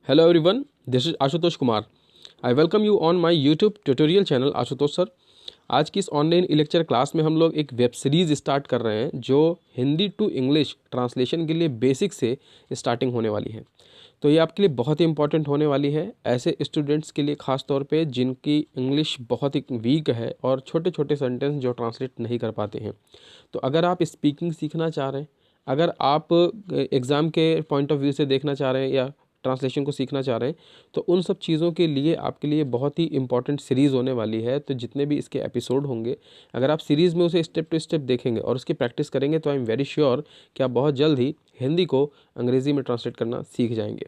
Hello everyone, this is Ashutosh Kumar. I welcome you on my YouTube tutorial channel Ashutosh sir. आज की इस online lecture class में हम लोग एक वेब सीरीज़ स्टार्ट कर रहे हैं जो हिंदी टू इंग्लिश ट्रांसलेशन के लिए बेसिक से स्टार्टिंग होने वाली है. तो ये आपके लिए बहुत ही इंपॉर्टेंट होने वाली है ऐसे स्टूडेंट्स के लिए, ख़ास तौर पे जिनकी इंग्लिश बहुत ही वीक है और छोटे छोटे सेंटेंस जो ट्रांसलेट नहीं कर पाते हैं. तो अगर आप स्पीकिंग सीखना चाह रहे हैं, अगर आप एग्ज़ाम के पॉइंट ऑफ व्यू से देखना चाह रहे हैं या ट्रांसलेशन को सीखना चाह रहे हैं, तो उन सब चीज़ों के लिए आपके लिए बहुत ही इंपॉर्टेंट सीरीज़ होने वाली है. तो जितने भी इसके एपिसोड होंगे, अगर आप सीरीज़ में उसे स्टेप टू स्टेप देखेंगे और उसकी प्रैक्टिस करेंगे, तो आई एम वेरी श्योर कि आप बहुत जल्द ही हिंदी को अंग्रेज़ी में ट्रांसलेट करना सीख जाएंगे.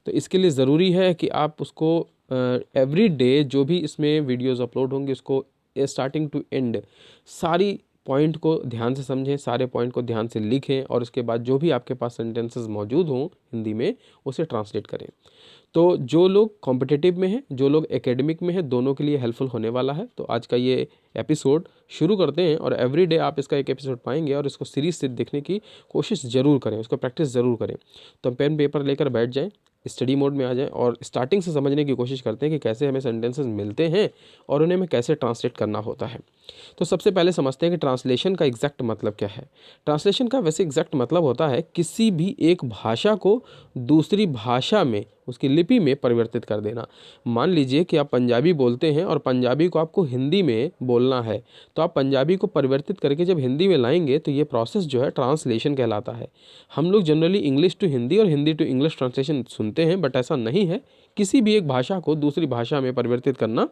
तो इसके लिए ज़रूरी है कि आप उसको एवरी डे जो भी इसमें वीडियोज़ अपलोड होंगे उसको स्टार्टिंग टू एंड सारी पॉइंट को ध्यान से समझें, सारे पॉइंट को ध्यान से लिखें और उसके बाद जो भी आपके पास सेंटेंसेस मौजूद हों हिंदी में उसे ट्रांसलेट करें. तो जो लोग कॉम्पिटिटिव में हैं, जो लोग एकेडमिक में हैं, दोनों के लिए हेल्पफुल होने वाला है. तो आज का ये एपिसोड शुरू करते हैं और एवरी डे आप इसका एक एपिसोड पाएंगे और इसको सीरीज से देखने की कोशिश ज़रूर करें, उसको प्रैक्टिस ज़रूर करें. तो पेन पेपर लेकर बैठ जाएं, स्टडी मोड में आ जाएं और स्टार्टिंग से समझने की कोशिश करते हैं कि कैसे हमें सेंटेंसेस मिलते हैं और उन्हें हमें कैसे ट्रांसलेट करना होता है. तो सबसे पहले समझते हैं कि ट्रांसलेशन का एग्जैक्ट मतलब क्या है. ट्रांसलेशन का वैसे एग्जैक्ट मतलब होता है किसी भी एक भाषा को दूसरी भाषा में, उसकी लिपि में परिवर्तित कर देना. मान लीजिए कि आप पंजाबी बोलते हैं और पंजाबी को आपको हिंदी में बोलना है, तो आप पंजाबी को परिवर्तित करके जब हिंदी में लाएंगे तो ये प्रोसेस जो है ट्रांसलेशन कहलाता है. हम लोग जनरली इंग्लिश टू हिंदी और हिंदी टू इंग्लिश ट्रांसलेशन सुनते हैं, बट ऐसा नहीं है. किसी भी एक भाषा को दूसरी भाषा में परिवर्तित करना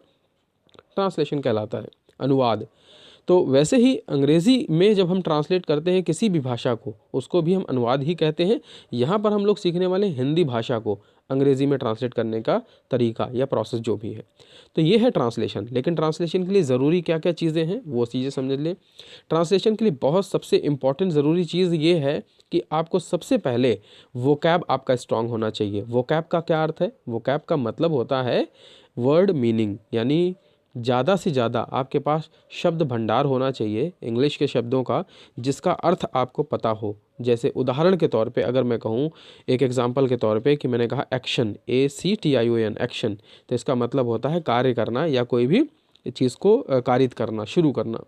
ट्रांसलेशन कहलाता है, अनुवाद. तो वैसे ही अंग्रेज़ी में जब हम ट्रांसलेट करते हैं किसी भी भाषा को, उसको भी हम अनुवाद ही कहते हैं. यहाँ पर हम लोग सीखने वाले हिंदी भाषा को अंग्रेज़ी में ट्रांसलेट करने का तरीका या प्रोसेस जो भी है. तो ये है ट्रांसलेशन. लेकिन ट्रांसलेशन के लिए ज़रूरी क्या क्या चीज़ें हैं वो चीज़ें समझ लें. ट्रांसलेशन के लिए बहुत सबसे इम्पॉर्टेंट ज़रूरी चीज़ ये है कि आपको सबसे पहले वोकैब आपका स्ट्रांग होना चाहिए. वोकैब का क्या अर्थ है? वोकैब का मतलब होता है वर्ड मीनिंग, यानी ज़्यादा से ज़्यादा आपके पास शब्द भंडार होना चाहिए इंग्लिश के शब्दों का, जिसका अर्थ आपको पता हो. जैसे उदाहरण के तौर पे अगर मैं कहूँ, एक एग्जांपल के तौर पे कि मैंने कहा एक्शन, ACTION, एक्शन, तो इसका मतलब होता है कार्य करना या कोई भी चीज़ को कारित करना, शुरू करना.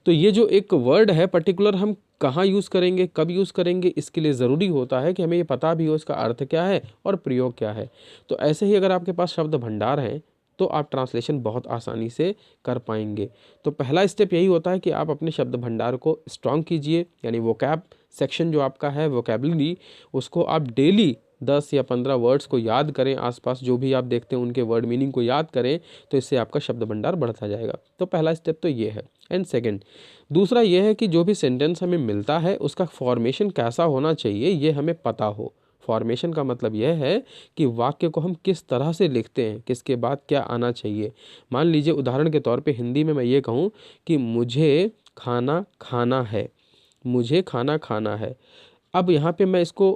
तो ये जो एक वर्ड है पर्टिकुलर, हम कहाँ यूज़ करेंगे, कब यूज़ करेंगे, इसके लिए ज़रूरी होता है कि हमें ये पता भी हो इसका अर्थ क्या है और प्रयोग क्या है. तो ऐसे ही अगर आपके पास शब्द भंडार है तो आप ट्रांसलेशन बहुत आसानी से कर पाएंगे. तो पहला स्टेप यही होता है कि आप अपने शब्द भंडार को स्ट्रॉन्ग कीजिए, यानी वोकैब सेक्शन जो आपका है, वोकैबलरी, उसको आप डेली 10 या 15 वर्ड्स को याद करें. आसपास जो भी आप देखते हैं उनके वर्ड मीनिंग को याद करें, तो इससे आपका शब्द भंडार बढ़ता जाएगा. तो पहला स्टेप तो ये है. एंड सेकेंड, दूसरा ये है कि जो भी सेंटेंस हमें मिलता है उसका फॉर्मेशन कैसा होना चाहिए ये हमें पता हो. फॉर्मेशन का मतलब यह है कि वाक्य को हम किस तरह से लिखते हैं, किसके बाद क्या आना चाहिए. मान लीजिए उदाहरण के तौर पे हिंदी में मैं ये कहूँ कि मुझे खाना खाना है, मुझे खाना खाना है. अब यहाँ पे मैं इसको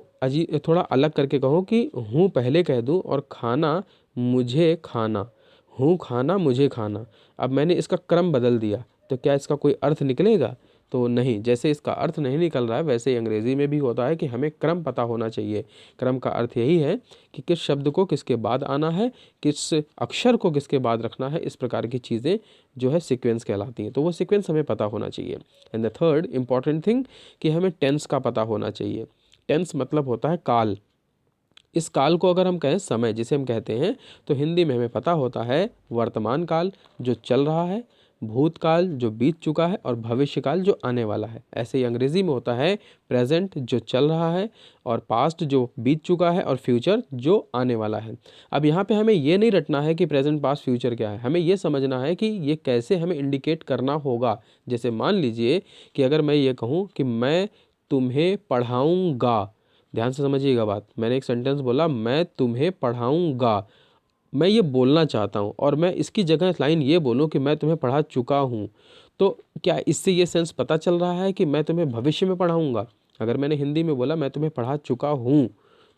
थोड़ा अलग करके कहूँ कि हूँ पहले कह दूँ और खाना मुझे खाना, हूँ खाना मुझे खाना. अब मैंने इसका क्रम बदल दिया, तो क्या इसका कोई अर्थ निकलेगा? तो नहीं. जैसे इसका अर्थ नहीं निकल रहा है, वैसे ही अंग्रेज़ी में भी होता है कि हमें क्रम पता होना चाहिए. क्रम का अर्थ यही है कि किस शब्द को किसके बाद आना है, किस अक्षर को किसके बाद रखना है. इस प्रकार की चीज़ें जो है सीक्वेंस कहलाती हैं. तो वो सीक्वेंस हमें पता होना चाहिए. And the third important thing कि हमें टेंस का पता होना चाहिए. टेंस मतलब होता है काल. इस काल को अगर हम कहें समय जिसे हम कहते हैं, तो हिंदी में हमें पता होता है वर्तमान काल जो चल रहा है, भूतकाल जो बीत चुका है और भविष्य काल जो आने वाला है. ऐसे ही अंग्रेज़ी में होता है प्रेजेंट जो चल रहा है और पास्ट जो बीत चुका है और फ्यूचर जो आने वाला है. अब यहाँ पे हमें ये नहीं रटना है कि प्रेजेंट पास्ट फ्यूचर क्या है, हमें ये समझना है कि ये कैसे हमें इंडिकेट करना होगा. जैसे मान लीजिए कि अगर मैं ये कहूँ कि मैं तुम्हें पढ़ाऊँगा, ध्यान से समझिएगा बात. मैंने एक सेंटेंस बोला मैं तुम्हें पढ़ाऊँगा, मैं ये बोलना चाहता हूँ और मैं इसकी जगह लाइन ये बोलूँ कि मैं तुम्हें पढ़ा चुका हूँ. तो क्या इससे ये सेंस पता चल रहा है कि मैं तुम्हें भविष्य में पढ़ाऊँगा? अगर मैंने हिंदी में बोला मैं तुम्हें पढ़ा चुका हूँ,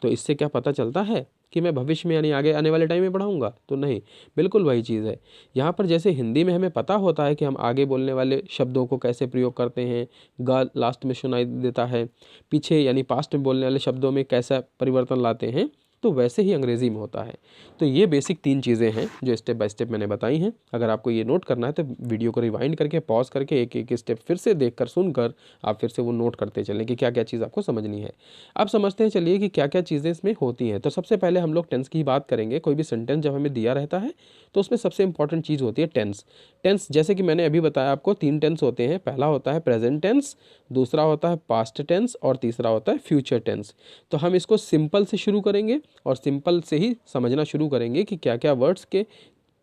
तो इससे क्या पता चलता है कि मैं भविष्य में यानी आगे आने वाले टाइम में पढ़ाऊँगा? तो नहीं, बिल्कुल वही चीज़ है. यहाँ पर जैसे हिंदी में हमें पता होता है कि हम आगे बोलने वाले शब्दों को कैसे प्रयोग करते हैं, गा लास्ट में सुनाई देता है, पीछे यानी पास्ट में बोलने वाले शब्दों में कैसा परिवर्तन लाते हैं, तो वैसे ही अंग्रेज़ी में होता है। तो ये बेसिक 3 चीज़ें हैं जो स्टेप बाय स्टेप मैंने बताई हैं। अगर आपको ये नोट करना है तो वीडियो को रिवाइंड करके पॉज करके एक-एक स्टेप फिर से देखकर सुनकर आप फिर से वो नोट करते चलें कि क्या-क्या चीज़ आपको समझनी है। अब समझते हैं चलिए कि क्या-क्या चीज़ें इसमें होती हैं। तो सबसे पहले हम लोग टेंस की बात करेंगे। कोई भी सेंटेंस जब हमें दिया रहता है तो उसमें सबसे इंपॉर्टेंट चीज़ होती है टेंस। टेंस जैसे कि मैंने अभी बताया आपको 3 टेंस होते हैं। पहला होता है प्रेजेंट टेंस, दूसरा होता है पास्ट टेंस और तीसरा होता है फ्यूचर टेंस। तो हम इसको सिंपल से शुरू करेंगे और सिंपल से ही समझना शुरू करेंगे कि क्या-क्या वर्ड्स के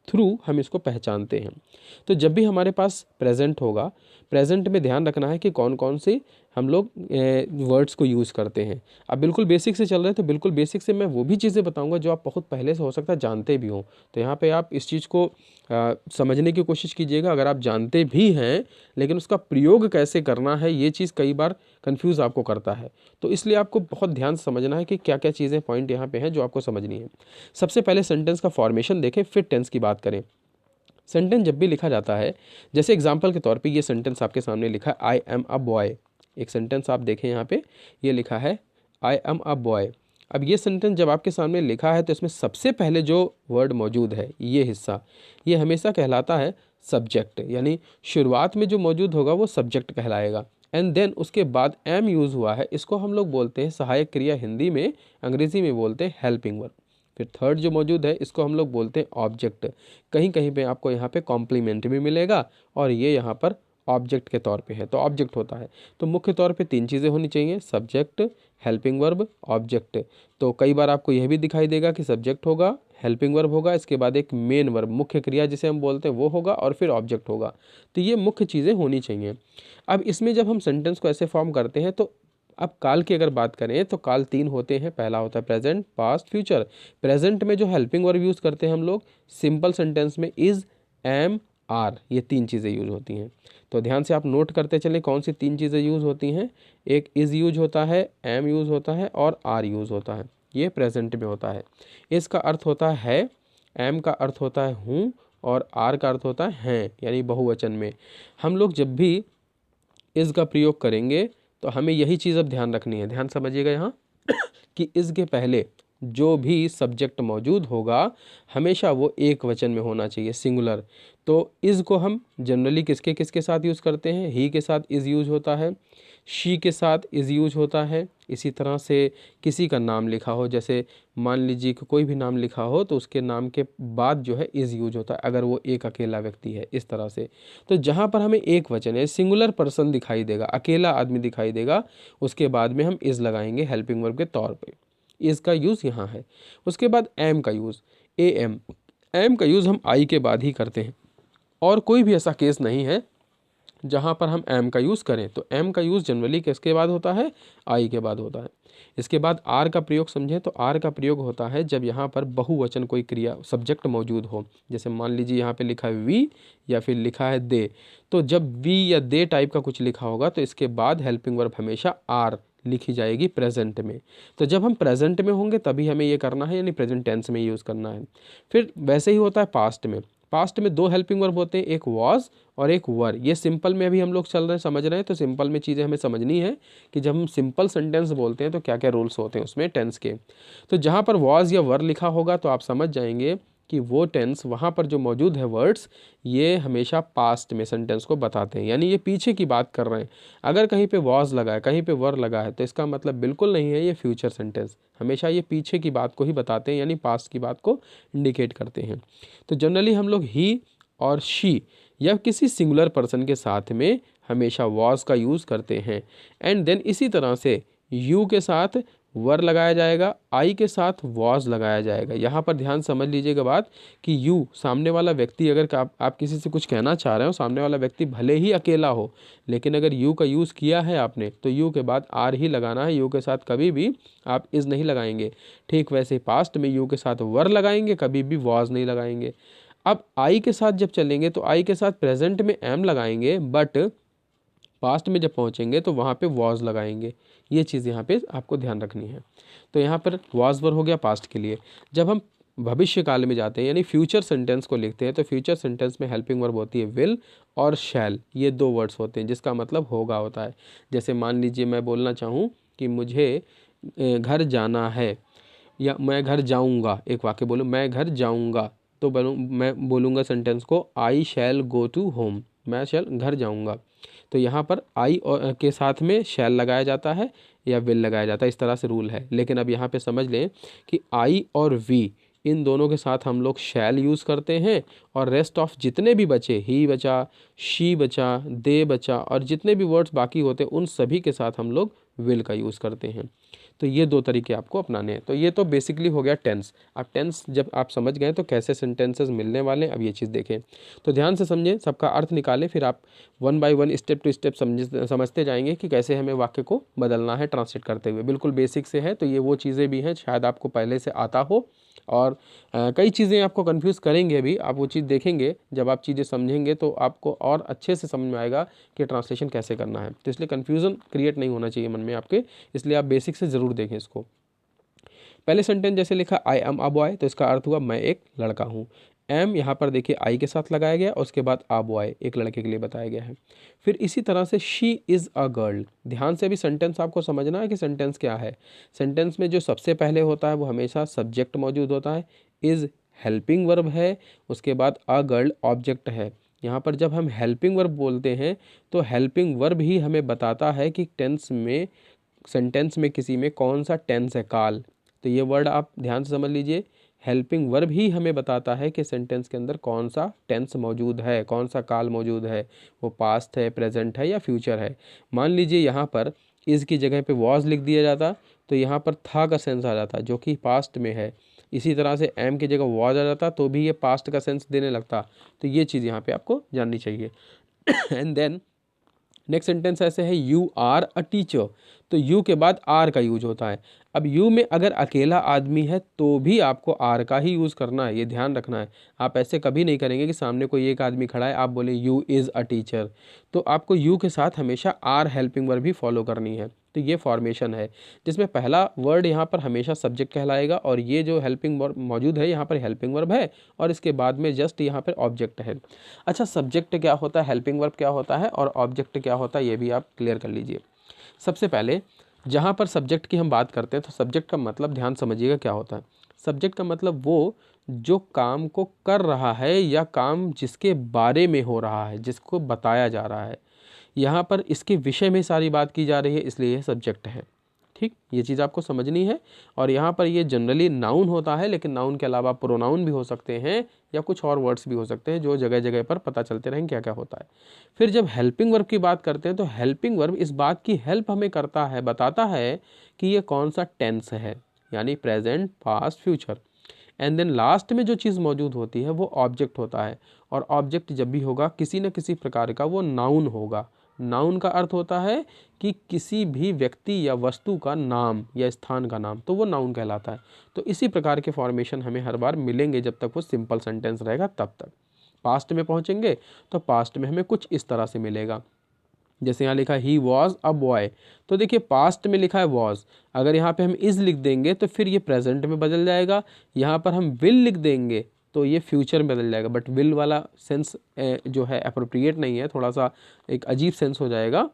थ्रू हम इसको पहचानते हैं। तो जब भी हमारे पास प्रेजेंट होगा, प्रेजेंट में ध्यान रखना है कि कौन-कौन से हम लोग वर्ड्स को यूज़ करते हैं। अब बिल्कुल बेसिक से चल रहे हैं तो बिल्कुल बेसिक से मैं वो भी चीज़ें बताऊंगा जो आप बहुत पहले से हो सकता है जानते भी हों। तो यहाँ पे आप इस चीज़ को समझने की कोशिश कीजिएगा। अगर आप जानते भी हैं लेकिन उसका प्रयोग कैसे करना है ये चीज़ कई बार कन्फ्यूज़ आपको करता है। तो इसलिए आपको बहुत ध्यान से समझना है कि क्या-क्या चीज़ें पॉइंट यहाँ पे हैं जो आपको समझनी है। सबसे पहले सेंटेंस का फॉर्मेशन देखें फिर टेंस की बात करें। सेंटेंस जब भी लिखा जाता है, जैसे एग्जांपल के तौर पे ये सेंटेंस आपके सामने लिखा है आई एम अ बॉय। एक सेंटेंस आप देखें यहाँ पे ये लिखा है आई एम अ बॉय। अब ये सेंटेंस जब आपके सामने लिखा है तो इसमें सबसे पहले जो वर्ड मौजूद है ये हिस्सा, ये हमेशा कहलाता है सब्जेक्ट, यानी शुरुआत में जो मौजूद होगा वो सब्जेक्ट कहलाएगा। एंड देन उसके बाद एम यूज़ हुआ है, इसको हम लोग बोलते हैं सहायक क्रिया हिंदी में, अंग्रेज़ी में बोलते हैं हेल्पिंग वर्ब। फिर थर्ड जो मौजूद है इसको हम लोग बोलते हैं ऑब्जेक्ट। कहीं कहीं पे आपको यहाँ पे कॉम्प्लीमेंट भी मिलेगा और ये यहाँ पर ऑब्जेक्ट के तौर पे है, तो ऑब्जेक्ट होता है। तो मुख्य तौर पे 3 चीज़ें होनी चाहिए, सब्जेक्ट, हेल्पिंग वर्ब, ऑब्जेक्ट। तो कई बार आपको यह भी दिखाई देगा कि सब्जेक्ट होगा, हेल्पिंग वर्ब होगा, इसके बाद एक मेन वर्ब मुख्य क्रिया जिसे हम बोलते हैं वो होगा और फिर ऑब्जेक्ट होगा। तो ये मुख्य चीज़ें होनी चाहिए। अब इसमें जब हम सेंटेंस को ऐसे फॉर्म करते हैं तो अब काल की अगर बात करें तो काल 3 होते हैं। पहला होता है प्रेजेंट, पास्ट, फ्यूचर। प्रेजेंट में जो हेल्पिंग वर्ब यूज़ करते हैं हम लोग सिंपल सेंटेंस में इज़, एम, आर, ये 3 चीज़ें यूज़ होती हैं। तो ध्यान से आप नोट करते चलें कौन सी 3 चीज़ें यूज़ होती हैं। एक इज़ यूज होता है, एम यूज़ होता है और आर यूज़ होता है। ये प्रेजेंट में होता है। इसका अर्थ होता है, एम का अर्थ होता है हूँ और आर का अर्थ होता है हैं, यानी बहुवचन में। हम लोग जब भी इज़ का प्रयोग करेंगे तो हमें यही चीज़ अब ध्यान रखनी है। ध्यान समझिएगा यहाँ कि इज़ के पहले जो भी सब्जेक्ट मौजूद होगा हमेशा वो एक वचन में होना चाहिए, सिंगुलर। तो इज़ को हम जनरली किसके किसके साथ यूज़ करते हैं, ही के साथ इज़ यूज होता है, शी के साथ इज़ यूज होता है। इसी तरह से किसी का नाम लिखा हो, जैसे मान लीजिए कि कोई भी नाम लिखा हो तो उसके नाम के बाद जो है इज़ यूज होता है अगर वो एक अकेला व्यक्ति है, इस तरह से। तो जहाँ पर हमें एक वचन है, सिंगुलर पर्सन दिखाई देगा, अकेला आदमी दिखाई देगा, उसके बाद में हम इज़ लगाएंगे हेल्पिंग वर्ब के तौर पे। इज़ का यूज़ यहाँ है। उसके बाद एम का यूज़, ए एम, एम का यूज़ हम आई के बाद ही करते हैं और कोई भी ऐसा केस नहीं है जहाँ पर हम एम का यूज़ करें। तो एम का यूज़ जनरली किसके बाद होता है, आई के बाद होता है। इसके बाद आर का प्रयोग समझें तो आर का प्रयोग होता है जब यहाँ पर बहुवचन कोई क्रिया सब्जेक्ट मौजूद हो। जैसे मान लीजिए यहाँ पे लिखा है वी या फिर लिखा है दे, तो जब वी या दे टाइप का कुछ लिखा होगा तो इसके बाद हेल्पिंग वर्ब हमेशा आर लिखी जाएगी प्रेजेंट में। तो जब हम प्रेजेंट में होंगे तभी हमें ये करना है, यानी प्रेजेंट टेंस में यूज़ करना है। फिर वैसे ही होता है पास्ट में। पास्ट में 2 हेल्पिंग वर्ब होते हैं, एक वॉज और एक वर। ये सिंपल में अभी हम लोग चल रहे हैं, समझ रहे हैं। तो सिंपल में चीज़ें हमें समझनी है कि जब हम सिंपल सेंटेंस बोलते हैं तो क्या क्या रूल्स होते हैं उसमें टेंस के। तो जहाँ पर वॉज या वर लिखा होगा तो आप समझ जाएंगे कि वो टेंस वहाँ पर जो मौजूद है वर्ड्स, ये हमेशा पास्ट में सेंटेंस को बताते हैं, यानी ये पीछे की बात कर रहे हैं। अगर कहीं पे वॉज लगा है, कहीं पे वर लगा है, तो इसका मतलब बिल्कुल नहीं है ये फ्यूचर सेंटेंस। हमेशा ये पीछे की बात को ही बताते हैं, यानी पास्ट की बात को इंडिकेट करते हैं। तो जनरली हम लोग ही और शी या किसी सिंगुलर पर्सन के साथ में हमेशा वॉज का यूज़ करते हैं। एंड देन इसी तरह से यू के साथ वर लगाया जाएगा, आई के साथ वॉज लगाया जाएगा। यहाँ पर ध्यान समझ लीजिएगा बात कि यू सामने वाला व्यक्ति, अगर आप किसी से कुछ कहना चाह रहे हो, सामने वाला व्यक्ति भले ही अकेला हो, लेकिन अगर यू का यूज़ किया है आपने तो यू के बाद आर ही लगाना है। यू के साथ कभी भी आप इज़ नहीं लगाएंगे। ठीक वैसे ही पास्ट में यू के साथ वर लगाएंगे, कभी भी वॉज नहीं लगाएंगे। अब आई के साथ जब चलेंगे तो आई के साथ प्रेजेंट में एम लगाएंगे, बट पास्ट में जब पहुंचेंगे तो वहाँ पे वॉज लगाएंगे। ये चीज़ यहाँ पे आपको ध्यान रखनी है। तो यहाँ पर वॉज वर हो गया पास्ट के लिए। जब हम भविष्य काल में जाते हैं यानी फ्यूचर सेंटेंस को लिखते हैं तो फ्यूचर सेंटेंस में हेल्पिंग वर्ब होती है विल और शैल। ये 2 वर्ड्स होते हैं जिसका मतलब होगा होता है। जैसे मान लीजिए मैं बोलना चाहूँ कि मुझे घर जाना है, या मैं घर जाऊँगा, एक वाक्य बोलूँ मैं घर जाऊँगा, तो मैं बोलूँगा सेंटेंस को आई शैल गो टू होम, मैं शैल घर जाऊँगा। तो यहाँ पर आई और के साथ में शैल लगाया जाता है या विल लगाया जाता है, इस तरह से रूल है। लेकिन अब यहाँ पे समझ लें कि आई और वी इन दोनों के साथ हम लोग शैल यूज़ करते हैं, और रेस्ट ऑफ जितने भी बचे, ही बचा, शी बचा, दे बचा, और जितने भी वर्ड्स बाकी होते हैं उन सभी के साथ हम लोग विल का यूज़ करते हैं। तो ये दो तरीके आपको अपनाने हैं। तो ये तो बेसिकली हो गया टेंस। अब टेंस जब आप समझ गए तो कैसे सेंटेंसेस मिलने वाले हैं, अब ये चीज़ देखें। तो ध्यान से समझें, सबका अर्थ निकालें, फिर आप one by one step to step समझते जाएंगे कि कैसे हमें वाक्य को बदलना है ट्रांसलेट करते हुए। बिल्कुल बेसिक से है, तो ये वो चीज़ें भी हैं शायद आपको पहले से आता हो, और कई चीज़ें आपको कंफ्यूज करेंगे भी। आप वो चीज़ देखेंगे, जब आप चीज़ें समझेंगे तो आपको और अच्छे से समझ में आएगा कि ट्रांसलेशन कैसे करना है। तो इसलिए कन्फ्यूज़न क्रिएट नहीं होना चाहिए मन में आपके, इसलिए आप बेसिक से ज़रूर देखें इसको। पहले सेंटेंस जैसे लिखा आई एम अ बॉय, तो इसका अर्थ हुआ मैं एक लड़का हूँ। एम यहाँ पर देखिए आई के साथ लगाया गया, और उसके बाद अ बॉय एक लड़के के लिए बताया गया है। फिर इसी तरह से शी इज़ अ गर्ल। ध्यान से भी सेंटेंस आपको समझना है कि सेंटेंस क्या है। सेंटेंस में जो सबसे पहले होता है वो हमेशा सब्जेक्ट मौजूद होता है, इज़ हेल्पिंग वर्ब है, उसके बाद अ गर्ल ऑब्जेक्ट है। यहाँ पर जब हम हेल्पिंग वर्ब बोलते हैं तो हेल्पिंग वर्ब ही हमें बताता है कि टेंस में, सेंटेंस में किसी में कौन सा टेंस है, काल। तो ये वर्ड आप ध्यान से समझ लीजिए, हेल्पिंग वर्ब ही हमें बताता है कि सेंटेंस के अंदर कौन सा टेंस मौजूद है, कौन सा काल मौजूद है, वो पास्ट है, प्रेजेंट है या फ्यूचर है। मान लीजिए यहाँ पर इज़ की जगह पे वॉज लिख दिया जाता तो यहाँ पर था का सेंस आ जाता जो कि पास्ट में है। इसी तरह से एम की जगह वॉज आ जाता तो भी ये पास्ट का सेंस देने लगता। तो ये चीज़ यहाँ पे आपको जाननी चाहिए। एंड देन नेक्स्ट सेंटेंस ऐसे है, यू आर अ टीचर। तो यू के बाद आर का यूज होता है। अब यू में अगर अकेला आदमी है तो भी आपको आर का ही यूज़ करना है, ये ध्यान रखना है। आप ऐसे कभी नहीं करेंगे कि सामने कोई एक आदमी खड़ा है, आप बोले यू इज़ अ टीचर, तो आपको यू के साथ हमेशा आर हेल्पिंग वर्ब भी फॉलो करनी है। तो ये फॉर्मेशन है जिसमें पहला वर्ड यहाँ पर हमेशा सब्जेक्ट कहलाएगा, और ये जो हेल्पिंग वर्ब मौजूद है यहाँ पर हेल्पिंग वर्ब है, और इसके बाद में जस्ट यहाँ पर ऑब्जेक्ट है। अच्छा, सब्जेक्ट क्या होता है, हेल्पिंग वर्ब क्या होता है, और ऑब्जेक्ट क्या होता है, ये भी आप क्लियर कर लीजिए। सबसे पहले जहाँ पर सब्जेक्ट की हम बात करते हैं तो सब्जेक्ट का मतलब ध्यान समझिएगा क्या होता है। सब्जेक्ट का मतलब वो जो काम को कर रहा है या काम जिसके बारे में हो रहा है, जिसको बताया जा रहा है, यहाँ पर इसके विषय में सारी बात की जा रही है, इसलिए यह सब्जेक्ट है। ठीक, ये चीज़ आपको समझनी है। और यहाँ पर ये जनरली नाउन होता है, लेकिन नाउन के अलावा प्रोनाउन भी हो सकते हैं या कुछ और वर्ड्स भी हो सकते हैं, जो जगह जगह पर पता चलते रहेंगे क्या क्या होता है। फिर जब हेल्पिंग वर्ब की बात करते हैं तो हेल्पिंग वर्ब इस बात की हेल्प हमें करता है, बताता है कि ये कौन सा टेंस है, यानी present, past, future. And then last में जो चीज़ मौजूद होती है वो ऑब्जेक्ट होता है, और ऑब्जेक्ट जब भी होगा किसी न किसी प्रकार का वो नाउन होगा। नाउन का अर्थ होता है कि किसी भी व्यक्ति या वस्तु का नाम या स्थान का नाम, तो वो नाउन कहलाता है। तो इसी प्रकार के फॉर्मेशन हमें हर बार मिलेंगे जब तक वो सिंपल सेंटेंस रहेगा तब तक। पास्ट में पहुंचेंगे तो पास्ट में हमें कुछ इस तरह से मिलेगा, जैसे यहाँ लिखा ही वॉज अ बॉय, तो देखिए पास्ट में लिखा है वॉज, अगर यहाँ पे हम इज़ लिख देंगे तो फिर ये प्रेजेंट में बदल जाएगा। यहाँ पर हम विल लिख देंगे तो ये फ्यूचर में बदल जाएगा, बट विल वाला सेंस जो है अप्रोप्रिएट नहीं है, थोड़ा सा एक अजीब सेंस हो जाएगा,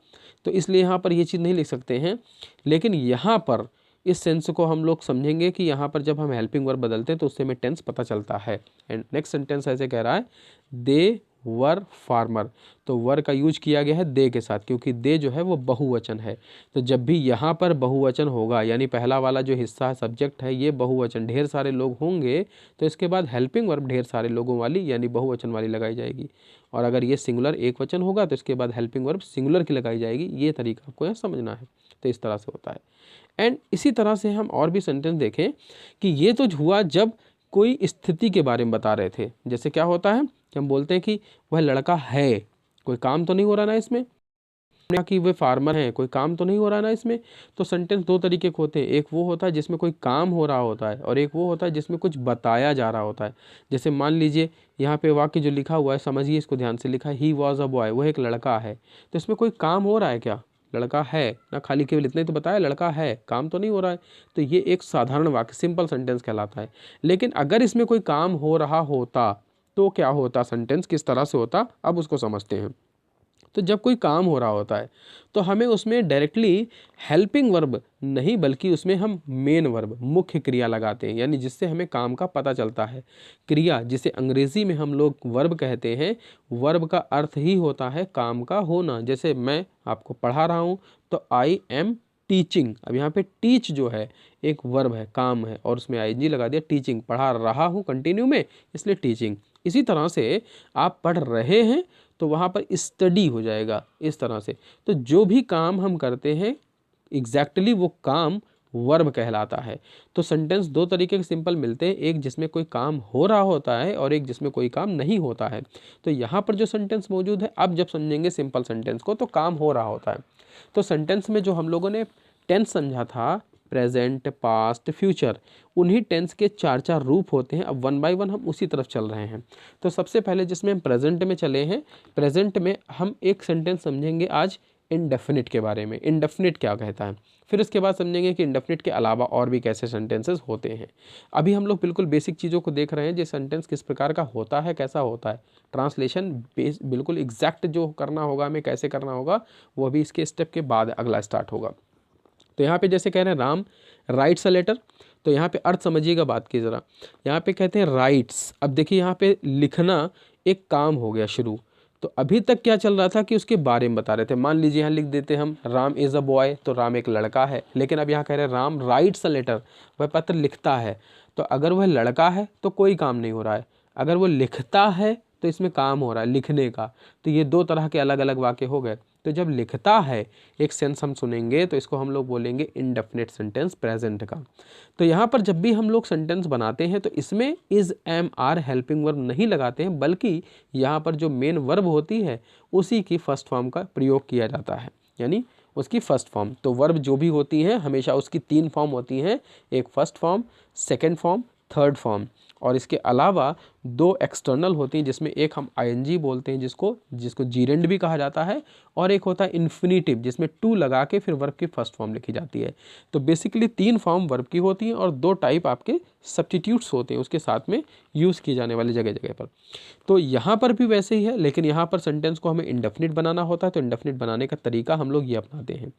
तो इसलिए यहाँ पर ये चीज़ नहीं लिख सकते हैं। लेकिन यहाँ पर इस सेंस को हम लोग समझेंगे कि यहाँ पर जब हम हेल्पिंग वर्ब बदलते हैं तो उससे हमें टेंस पता चलता है। एंड नेक्स्ट सेंटेंस ऐसे कह रहा है, दे वर फार्मर। तो वर का यूज किया गया है दे के साथ, क्योंकि दे जो है वो बहुवचन है। तो जब भी यहाँ पर बहुवचन होगा, यानी पहला वाला जो हिस्सा है सब्जेक्ट है ये बहुवचन, ढेर सारे लोग होंगे, तो इसके बाद हेल्पिंग वर्ब ढेर सारे लोगों वाली यानी बहुवचन वाली लगाई जाएगी। और अगर ये सिंगुलर एक वचन होगा तो इसके बाद हेल्पिंग वर्ब सिंगुलर की लगाई जाएगी। ये तरीका आपको यहाँ समझना है। तो इस तरह से होता है। एंड इसी तरह से हम और भी सेंटेंस देखें कि ये तो हुआ जब कोई स्थिति के बारे में बता रहे थे। जैसे क्या होता है कि हम बोलते हैं कि वह लड़का है, कोई काम तो नहीं हो रहा ना इसमें, कि वे फार्मर हैं, कोई काम तो नहीं हो रहा ना इसमें। तो सेंटेंस दो तरीके के होते हैं, एक वो होता है जिसमें कोई काम हो रहा होता है, और एक वो होता है जिसमें कुछ बताया जा रहा होता है। जैसे मान लीजिए यहाँ पे वाक्य जो लिखा हुआ है, समझिए इसको ध्यान से, लिखा है ही वॉज अ बॉय, वह एक लड़का है। तो इसमें कोई काम हो रहा है क्या, लड़का है ना, खाली केवल इतने तो बताया लड़का है, काम तो नहीं हो रहा है। तो ये एक साधारण वाक्य सिंपल सेंटेंस कहलाता है। लेकिन अगर इसमें कोई काम हो रहा होता तो क्या होता, सेंटेंस किस तरह से होता, अब उसको समझते हैं। तो जब कोई काम हो रहा होता है तो हमें उसमें डायरेक्टली हेल्पिंग वर्ब नहीं बल्कि उसमें हम मेन वर्ब मुख्य क्रिया लगाते हैं, यानी जिससे हमें काम का पता चलता है। क्रिया जिसे अंग्रेजी में हम लोग वर्ब कहते हैं, वर्ब का अर्थ ही होता है काम का होना। जैसे मैं आपको पढ़ा रहा हूँ तो आई एम टीचिंग, अब यहाँ पे टीच जो है एक वर्ब है, काम है, और उसमें आईएनजी लगा दिया, टीचिंग, पढ़ा रहा हूँ कंटिन्यू में, इसलिए टीचिंग। इसी तरह से आप पढ़ रहे हैं तो वहाँ पर स्टडी हो जाएगा इस तरह से। तो जो भी काम हम करते हैं एग्जैक्टली वो काम वर्ब कहलाता है। तो सेंटेंस दो तरीके के सिंपल मिलते हैं, एक जिसमें कोई काम हो रहा होता है और एक जिसमें कोई काम नहीं होता है। तो यहाँ पर जो सेंटेंस मौजूद है, अब जब समझेंगे सिंपल सेंटेंस को तो काम हो रहा होता है। तो सेंटेंस में जो हम लोगों ने टेंस समझा था, प्रेजेंट, पास्ट, फ्यूचर, उन्हीं टेंस के चार चार रूप होते हैं। अब वन बाय वन हम उसी तरफ चल रहे हैं। तो सबसे पहले जिसमें हम प्रेजेंट में चले हैं, प्रेजेंट में हम एक सेंटेंस समझेंगे आज इनडेफिनिट के बारे में, इनडेफिनिट क्या कहता है। फिर उसके बाद समझेंगे कि इनडेफिनिट के अलावा और भी कैसे सेंटेंसेस होते हैं। अभी हम लोग बिल्कुल बेसिक चीज़ों को देख रहे हैं, जो सेंटेंस किस प्रकार का होता है, कैसा होता है। ट्रांसलेशन बिल्कुल एग्जैक्ट जो करना होगा, हमें कैसे करना होगा, वो अभी इसके स्टेप के बाद अगला स्टार्ट होगा। तो यहाँ पे जैसे कह रहे हैं राम राइट्स अ लेटर, तो यहाँ पे अर्थ समझिएगा बात की ज़रा। यहाँ पे कहते हैं राइट्स, अब देखिए यहाँ पे लिखना एक काम हो गया शुरू। तो अभी तक क्या चल रहा था कि उसके बारे में बता रहे थे। मान लीजिए यहाँ लिख देते हम राम इज़ अ बॉय, तो राम एक लड़का है। लेकिन अब यहाँ कह रहे हैं राम राइट्स अ लेटर, वह पत्र लिखता है। तो अगर वह लड़का है तो कोई काम नहीं हो रहा है, अगर वो लिखता है तो इसमें काम हो रहा है लिखने का। तो ये दो तरह के अलग अलग वाक्य हो गए। तो जब लिखता है एक सेंस हम सुनेंगे तो इसको हम लोग बोलेंगे इनडेफिनिट सेंटेंस प्रेजेंट का। तो यहाँ पर जब भी हम लोग सेंटेंस बनाते हैं तो इसमें is, am, are helping verb नहीं लगाते हैं, बल्कि यहाँ पर जो मेन वर्ब होती है उसी की फर्स्ट फॉर्म का प्रयोग किया जाता है, यानी उसकी फर्स्ट फॉर्म। तो वर्ब जो भी होती हैं हमेशा उसकी तीन फॉर्म होती हैं, एक first form, second form, third form. और इसके अलावा दो एक्सटर्नल होती हैं, जिसमें एक हम आईएनजी बोलते हैं जिसको जीरेंड भी कहा जाता है, और एक होता है इन्फिनिटिव जिसमें टू लगा के फिर वर्ब की फर्स्ट फॉर्म लिखी जाती है। तो बेसिकली तीन फॉर्म वर्ब की होती हैं और दो टाइप आपके सब्स्टिट्यूट्स होते हैं उसके साथ में यूज़ किए जाने वाली जगह जगह पर। तो यहाँ पर भी वैसे ही है, लेकिन यहाँ पर सेंटेंस को हमें इंडेफिनिट बनाना होता है। तो इंडेफिनिट बनाने का तरीका हम लोग ये अपनाते हैं।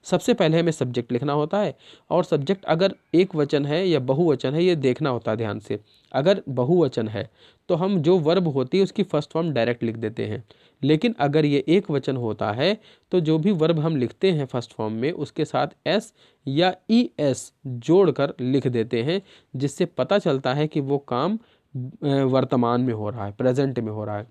सबसे पहले हमें सब्जेक्ट लिखना होता है, और सब्जेक्ट अगर एक वचन है या बहुवचन है ये देखना होता है ध्यान से। अगर बहुवचन है तो हम जो वर्ब होती है उसकी फर्स्ट फॉर्म डायरेक्ट लिख देते हैं, लेकिन अगर ये एक वचन होता है तो जो भी वर्ब हम लिखते हैं फर्स्ट फॉर्म में उसके साथ एस या ई एस जोड़कर लिख देते हैं, जिससे पता चलता है कि वो काम वर्तमान में हो रहा है, प्रेजेंट में हो रहा है,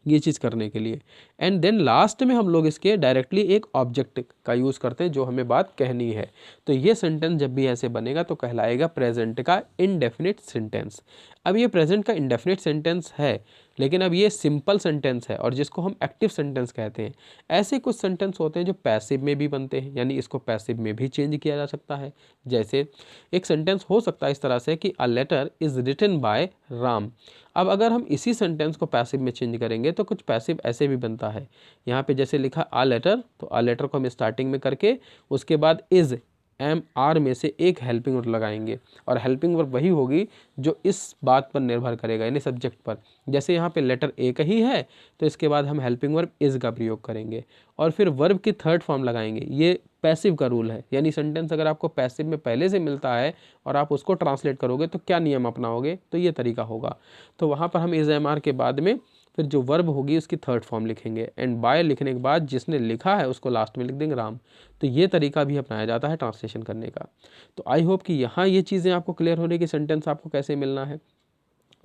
ये चीज़ करने के लिए। एंड देन लास्ट में हम लोग इसके डायरेक्टली एक ऑब्जेक्ट का यूज़ करते हैं जो हमें बात कहनी है। तो ये सेंटेंस जब भी ऐसे बनेगा तो कहलाएगा प्रेजेंट का इनडेफिनिट सेंटेंस। अब ये प्रेजेंट का इनडेफिनिट सेंटेंस है, लेकिन अब ये सिंपल सेंटेंस है और जिसको हम एक्टिव सेंटेंस कहते हैं। ऐसे कुछ सेंटेंस होते हैं जो पैसिव में भी बनते हैं, यानी इसको पैसिव में भी चेंज किया जा सकता है। जैसे एक सेंटेंस हो सकता है इस तरह से कि a letter is written by Ram. अब अगर हम इसी सेंटेंस को पैसिव में चेंज करेंगे तो कुछ पैसिव ऐसे भी बनता है। यहाँ पे जैसे लिखा अ लेटर, तो अ लेटर को हम स्टार्टिंग में करके उसके बाद इज़, एम, आर में से एक हेल्पिंग वर्ब लगाएंगे, और हेल्पिंग वर्ब वही होगी जो इस बात पर निर्भर करेगा, यानी सब्जेक्ट पर। जैसे यहाँ पे लेटर ए का ही है तो इसके बाद हम हेल्पिंग वर्ब इज़ का प्रयोग करेंगे और फिर वर्ब की थर्ड फॉर्म लगाएंगे। ये पैसिव का रूल है, यानी सेंटेंस अगर आपको पैसिव में पहले से मिलता है और आप उसको ट्रांसलेट करोगे तो क्या नियम अपनाओगे, तो ये तरीका होगा। तो वहाँ पर हम इज़, एम, आर के बाद में फिर जो वर्ब होगी उसकी थर्ड फॉर्म लिखेंगे, एंड बाय लिखने के बाद जिसने लिखा है उसको लास्ट में लिख देंगे राम। तो ये तरीका भी अपनाया जाता है ट्रांसलेशन करने का। तो आई होप कि यहाँ ये चीज़ें आपको क्लियर होने की सेंटेंस आपको कैसे मिलना है।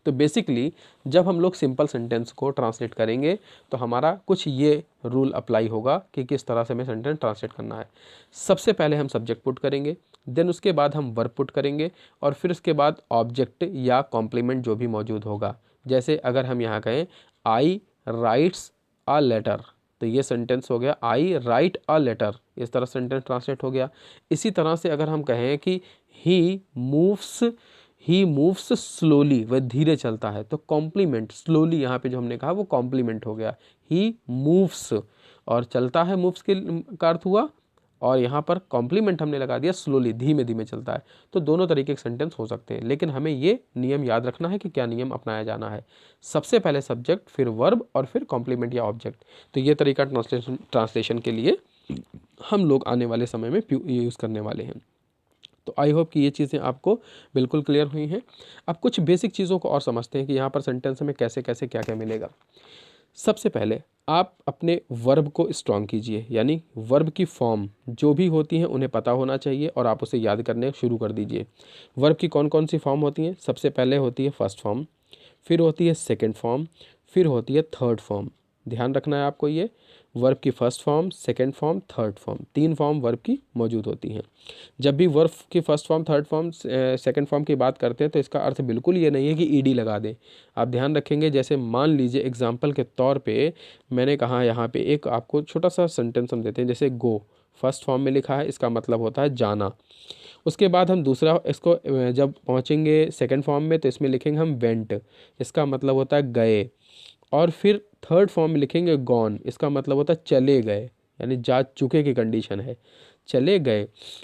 तो बेसिकली जब हम लोग सिंपल सेंटेंस को ट्रांसलेट करेंगे तो हमारा कुछ ये रूल अप्लाई होगा कि किस तरह से हमें सेंटेंस ट्रांसलेट करना है। सबसे पहले हम सब्जेक्ट पुट करेंगे, देन उसके बाद हम वर्ब पुट करेंगे, और फिर उसके बाद ऑब्जेक्ट या कॉम्प्लीमेंट जो भी मौजूद होगा। जैसे अगर हम यहाँ कहें आई राइट्स अ लेटर, तो ये सेंटेंस हो गया आई राइट अ लेटर, इस तरह सेंटेंस ट्रांसलेट हो गया। इसी तरह से अगर हम कहें कि ही मूव्स स्लोली, वह धीरे चलता है, तो कॉम्प्लीमेंट स्लोली यहाँ पे जो हमने कहा वो कॉम्प्लीमेंट हो गया। ही मूव्स, और चलता है मूव्स के का अर्थ हुआ और यहाँ पर कॉम्प्लीमेंट हमने लगा दिया स्लोली, धीमे धीमे चलता है। तो दोनों तरीके के सेंटेंस हो सकते हैं, लेकिन हमें ये नियम याद रखना है कि क्या नियम अपनाया जाना है। सबसे पहले सब्जेक्ट, फिर वर्ब और फिर कॉम्प्लीमेंट या ऑब्जेक्ट। तो ये तरीका ट्रांसलेशन के लिए हम लोग आने वाले समय में यूज़ करने वाले हैं। तो आई होप कि ये चीज़ें आपको बिल्कुल क्लियर हुई हैं। अब कुछ बेसिक चीज़ों को और समझते हैं कि यहाँ पर सेंटेंस में कैसे कैसे क्या क्या मिलेगा। सबसे पहले आप अपने वर्ब को स्ट्रॉन्ग कीजिए, यानी वर्ब की फॉर्म जो भी होती हैं उन्हें पता होना चाहिए और आप उसे याद करने शुरू कर दीजिए। वर्ब की कौन कौन सी फॉर्म होती हैं? सबसे पहले होती है फर्स्ट फॉर्म, फिर होती है सेकंड फॉर्म, फिर होती है थर्ड फॉर्म। ध्यान रखना है आपको, ये वर्ब की first form, second form, third form, 3 form verb की मौजूद होती हैं। जब भी वर्ब की first form, third form, second form की बात करते हैं तो इसका अर्थ बिल्कुल ये नहीं है कि ईडी लगा दें। आप ध्यान रखेंगे, जैसे मान लीजिए एग्जाम्पल के तौर पे मैंने कहा, यहाँ पे एक आपको छोटा सा सेंटेंस हम देते हैं, जैसे गो फर्स्ट फॉर्म में लिखा है, इसका मतलब होता है जाना। उसके बाद हम दूसरा इसको जब पहुँचेंगे सेकंड फॉर्म में तो इसमें लिखेंगे हम वेंट, इसका मतलब होता है गए। और फिर थर्ड फॉर्म में लिखेंगे गॉन, इसका मतलब होता है चले गए, यानी जा चुके की कंडीशन है, चले गए।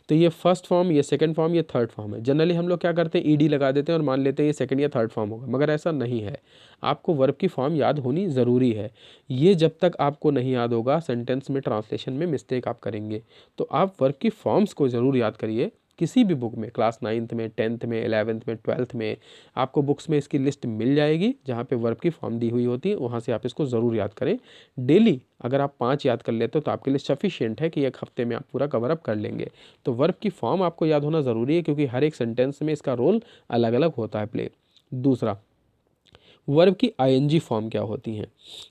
तो ये फर्स्ट फॉर्म, ये सेकंड फॉर्म, ये थर्ड फॉर्म है। जनरली हम लोग क्या करते हैं, ईडी लगा देते हैं और मान लेते हैं ये सेकंड या थर्ड फॉर्म होगा, मगर ऐसा नहीं है। आपको वर्ब की फॉर्म याद होनी ज़रूरी है। ये जब तक आपको नहीं याद होगा, सेंटेंस में ट्रांसलेशन में मिस्टेक आप करेंगे। तो आप वर्ब की फॉर्म्स को ज़रूर याद करिए। किसी भी बुक में, क्लास 9th में, 10th में, 11th में, 12th में, आपको बुक्स में इसकी लिस्ट मिल जाएगी जहाँ पे वर्ब की फॉर्म दी हुई होती है, वहाँ से आप इसको ज़रूर याद करें। डेली अगर आप 5 याद कर लेते हो तो आपके लिए सफिशिएंट है कि एक हफ्ते में आप पूरा कवर अप कर लेंगे। तो वर्ब की फॉर्म आपको याद होना ज़रूरी है, क्योंकि हर एक सेंटेंस में इसका रोल अलग अलग होता है प्ले। दूसरा, वर्ब की आईएनजी फॉर्म क्या होती हैं,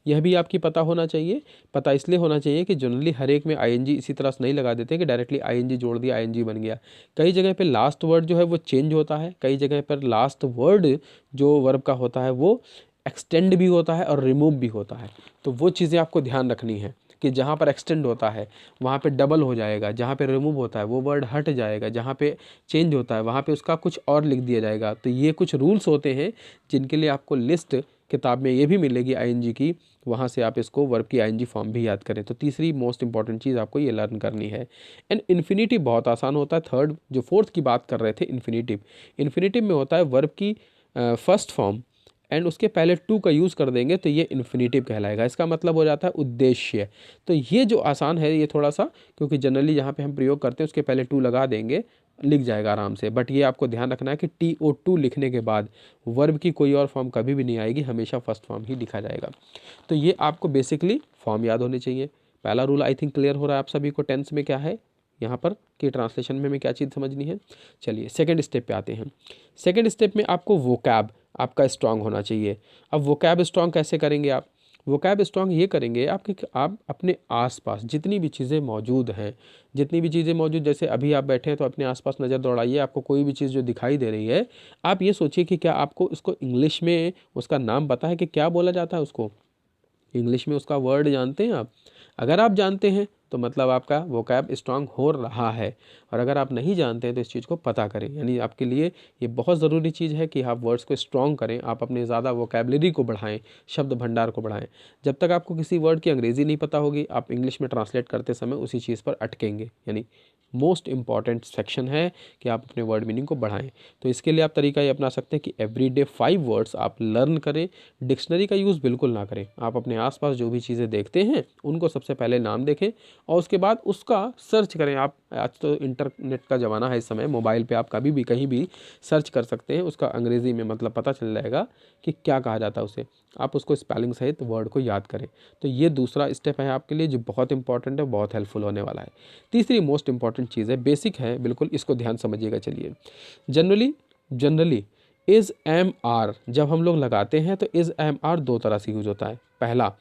यह भी आपकी पता होना चाहिए। पता इसलिए होना चाहिए कि जनरली हर एक में आईएनजी इसी तरह से नहीं लगा देते कि डायरेक्टली आईएनजी जोड़ दिया, आईएनजी बन गया। कई जगह पे लास्ट वर्ड जो है वो चेंज होता है, कई जगह पर लास्ट वर्ड जो वर्ब का होता है वो एक्सटेंड भी होता है और रिमूव भी होता है। तो वो चीज़ें आपको ध्यान रखनी है कि जहाँ पर एक्सटेंड होता है वहाँ पे डबल हो जाएगा, जहाँ पे रिमूव होता है वो वर्ड हट जाएगा, जहाँ पे चेंज होता है वहाँ पे उसका कुछ और लिख दिया जाएगा। तो ये कुछ रूल्स होते हैं जिनके लिए आपको लिस्ट किताब में ये भी मिलेगी आईएनजी की, वहाँ से आप इसको वर्ब की आईएनजी फॉर्म भी याद करें। तो तीसरी मोस्ट इंपॉर्टेंट चीज़ आपको ये लर्न करनी है। एंड इन्फिनेटिव बहुत आसान होता है। थर्ड जो फोर्थ की बात कर रहे थे, इन्फिनेटिव, इन्फिनेटिव में होता है वर्ब की फर्स्ट फॉर्म एंड उसके पहले टू का यूज़ कर देंगे तो ये इन्फिनेटिव कहलाएगा। इसका मतलब हो जाता है उद्देश्य। तो ये जो आसान है ये थोड़ा सा, क्योंकि जनरली यहाँ पे हम प्रयोग करते हैं उसके पहले टू लगा देंगे, लिख जाएगा आराम से। बट ये आपको ध्यान रखना है कि TO2 लिखने के बाद वर्ब की कोई और फॉर्म कभी भी नहीं आएगी, हमेशा फर्स्ट फॉर्म ही लिखा जाएगा। तो ये आपको बेसिकली फॉर्म याद होने चाहिए। पहला रूल आई थिंक क्लियर हो रहा है आप सभी को टेंस में क्या है यहाँ पर कि ट्रांसलेशन में हमें क्या चीज़ समझनी है। चलिए सेकंड स्टेप पे आते हैं। सेकंड स्टेप में आपको वोकैब आपका स्ट्रांग होना चाहिए। अब वोकैब स्ट्रांग कैसे करेंगे आप? वोकैब स्ट्रांग ये करेंगे आपके, आप अपने आसपास जितनी भी चीज़ें मौजूद हैं, जितनी भी चीज़ें मौजूद, जैसे अभी आप बैठे हैं तो अपने आसपास नज़र दौड़ाइए, आपको कोई भी चीज़ जो दिखाई दे रही है आप ये सोचिए कि क्या आपको उसको इंग्लिश में उसका नाम पता है कि क्या बोला जाता है उसको, इंग्लिश में उसका वर्ड जानते हैं आप? अगर आप जानते हैं तो मतलब आपका वोकैब स्ट्रांग हो रहा है, और अगर आप नहीं जानते हैं तो इस चीज़ को पता करें। यानी आपके लिए ये बहुत ज़रूरी चीज़ है कि आप वर्ड्स को स्ट्रांग करें, आप अपने ज़्यादा वोकैबलरी को बढ़ाएं, शब्द भंडार को बढ़ाएं। जब तक आपको किसी वर्ड की अंग्रेज़ी नहीं पता होगी, आप इंग्लिश में ट्रांसलेट करते समय उसी चीज़ पर अटकेंगे। यानी मोस्ट इंपॉर्टेंट सेक्शन है कि आप अपने वर्ड मीनिंग को बढ़ाएं। तो इसके लिए आप तरीका ये अपना सकते हैं कि एवरीडे 5 वर्ड्स आप लर्न करें। डिक्शनरी का यूज़ बिल्कुल ना करें। आप अपने आसपास जो भी चीज़ें देखते हैं उनको सबसे पहले नाम देखें और उसके बाद उसका सर्च करें। आप आज तो इंटरनेट का ज़माना है, इस समय मोबाइल पे आप कभी भी कहीं भी सर्च कर सकते हैं, उसका अंग्रेज़ी में मतलब पता चल जाएगा कि क्या कहा जाता है उसे। आप उसको स्पेलिंग सहित वर्ड को याद करें। तो ये दूसरा स्टेप है आपके लिए जो बहुत इंपॉर्टेंट है, बहुत हेल्पफुल होने वाला है। तीसरी मोस्ट इंपॉर्टेंट चीज़ है, बेसिक है बिल्कुल, इसको ध्यान समझिएगा। चलिए, जनरली इज़ एम आर जब हम लोग लगाते हैं तो इज़ एम आर 2 तरह से यूज होता है। पहला,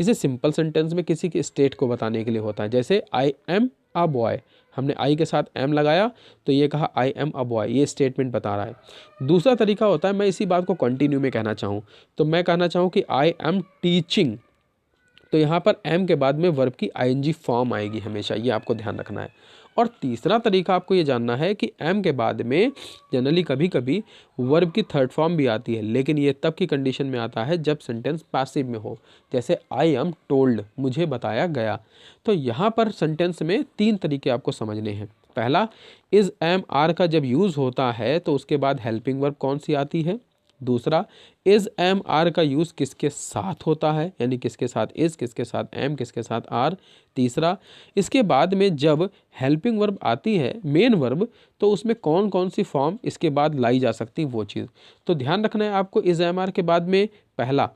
इसे सिंपल सेंटेंस में किसी के स्टेट को बताने के लिए होता है, जैसे आई एम अ बॉय, हमने आई के साथ एम लगाया तो ये कहा आई एम अ बॉय, ये स्टेटमेंट बता रहा है। दूसरा तरीका होता है, मैं इसी बात को कंटिन्यू में कहना चाहूँ तो मैं कहना चाहूँ कि आई एम टीचिंग, तो यहाँ पर एम के बाद में वर्ब की आईएनजी फॉर्म आएगी हमेशा, ये आपको ध्यान रखना है। और तीसरा तरीका आपको ये जानना है कि एम के बाद में जनरली कभी कभी वर्ब की थर्ड फॉर्म भी आती है, लेकिन ये तब की कंडीशन में आता है जब सेंटेंस पैसिव में हो, जैसे आई एम टोल्ड, मुझे बताया गया। तो यहाँ पर सेंटेंस में तीन तरीके आपको समझने हैं। पहला, इज एम आर का जब यूज़ होता है तो उसके बाद हेल्पिंग वर्ब कौन सी आती है। दूसरा, इज एम आर का यूज़ किसके साथ होता है, यानी किसके साथ इज, किसके साथ एम, किसके साथ आर। तीसरा, इसके बाद में जब हेल्पिंग वर्ब आती है मेन वर्ब, तो उसमें कौन कौन सी फॉर्म इसके बाद लाई जा सकती वो चीज़। तो ध्यान रखना है आपको, इज एम आर के बाद में पहला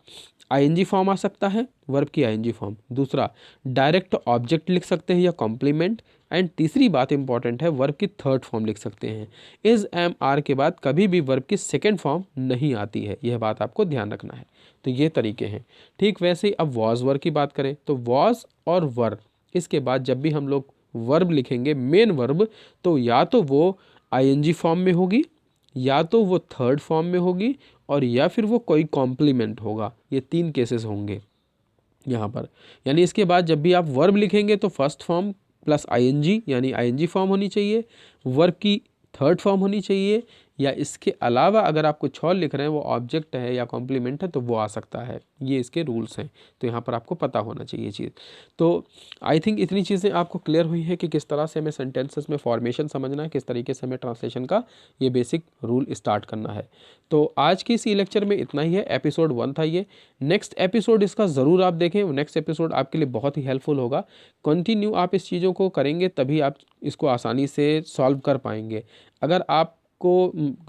आईएनजी फॉर्म आ सकता है, वर्ब की आईएनजी फॉर्म। दूसरा, डायरेक्ट ऑब्जेक्ट लिख सकते हैं या कॉम्प्लीमेंट। एंड तीसरी बात इंपॉर्टेंट है, वर्ब की थर्ड फॉर्म लिख सकते हैं। इज एम आर के बाद कभी भी वर्ब की सेकेंड फॉर्म नहीं आती है, यह बात आपको ध्यान रखना है। तो ये तरीके हैं। ठीक वैसे ही अब वॉज वर्ब की बात करें तो वॉज और वर, इसके बाद जब भी हम लोग वर्ब लिखेंगे मेन वर्ब, तो या तो वो आईएनजी फॉर्म में होगी, या तो वो थर्ड फॉर्म में होगी, और या फिर वो कोई कॉम्प्लीमेंट होगा। ये तीन केसेस होंगे यहाँ पर। यानी इसके बाद जब भी आप वर्ब लिखेंगे तो फर्स्ट फॉर्म प्लस आईएनजी यानी आईएनजी फॉर्म होनी चाहिए, वर्ब की थर्ड फॉर्म होनी चाहिए, या इसके अलावा अगर आप कुछ और लिख रहे हैं वो ऑब्जेक्ट है या कॉम्प्लीमेंट है तो वो आ सकता है। ये इसके रूल्स हैं, तो यहाँ पर आपको पता होना चाहिए चीज़। तो आई थिंक इतनी चीज़ें आपको क्लियर हुई है कि किस तरह से हमें सेंटेंसेस में फॉर्मेशन समझना है, किस तरीके से हमें ट्रांसलेशन का ये बेसिक रूल स्टार्ट करना है। तो आज की इसी लेक्चर में इतना ही है। एपिसोड 1 था ये। नेक्स्ट एपिसोड इसका ज़रूर आप देखें, नेक्स्ट एपिसोड आपके लिए बहुत ही हेल्पफुल होगा। कंटिन्यू आप इस चीज़ों को करेंगे तभी आप इसको आसानी से सॉल्व कर पाएंगे। अगर आपको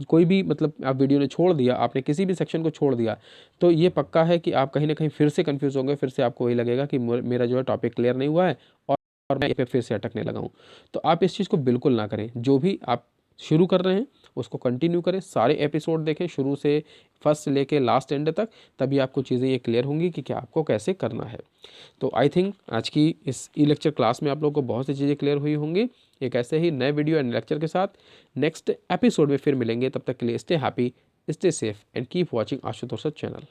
कोई भी मतलब आप वीडियो ने छोड़ दिया, आपने किसी भी सेक्शन को छोड़ दिया, तो ये पक्का है कि आप कहीं ना कहीं फिर से कंफ्यूज होंगे, फिर से आपको वही लगेगा कि मेरा जो है टॉपिक क्लियर नहीं हुआ है और मैं ये पे फिर से अटकने लगा हूँ। तो आप इस चीज़ को बिल्कुल ना करें। जो भी आप शुरू कर रहे हैं उसको कंटिन्यू करें, सारे एपिसोड देखें शुरू से फर्स्ट से लेके लास्ट एंड तक, तभी आपको चीज़ें ये क्लियर होंगी कि क्या आपको कैसे करना है। तो आई थिंक आज की इस ई लेक्चर क्लास में आप लोगों को बहुत सी चीज़ें क्लियर हुई होंगी। एक ऐसे ही नए वीडियो एंड लेक्चर के साथ नेक्स्ट एपिसोड में फिर मिलेंगे। तब तक के लिए stay happy, stay safe and keep watching Ashutosh channel.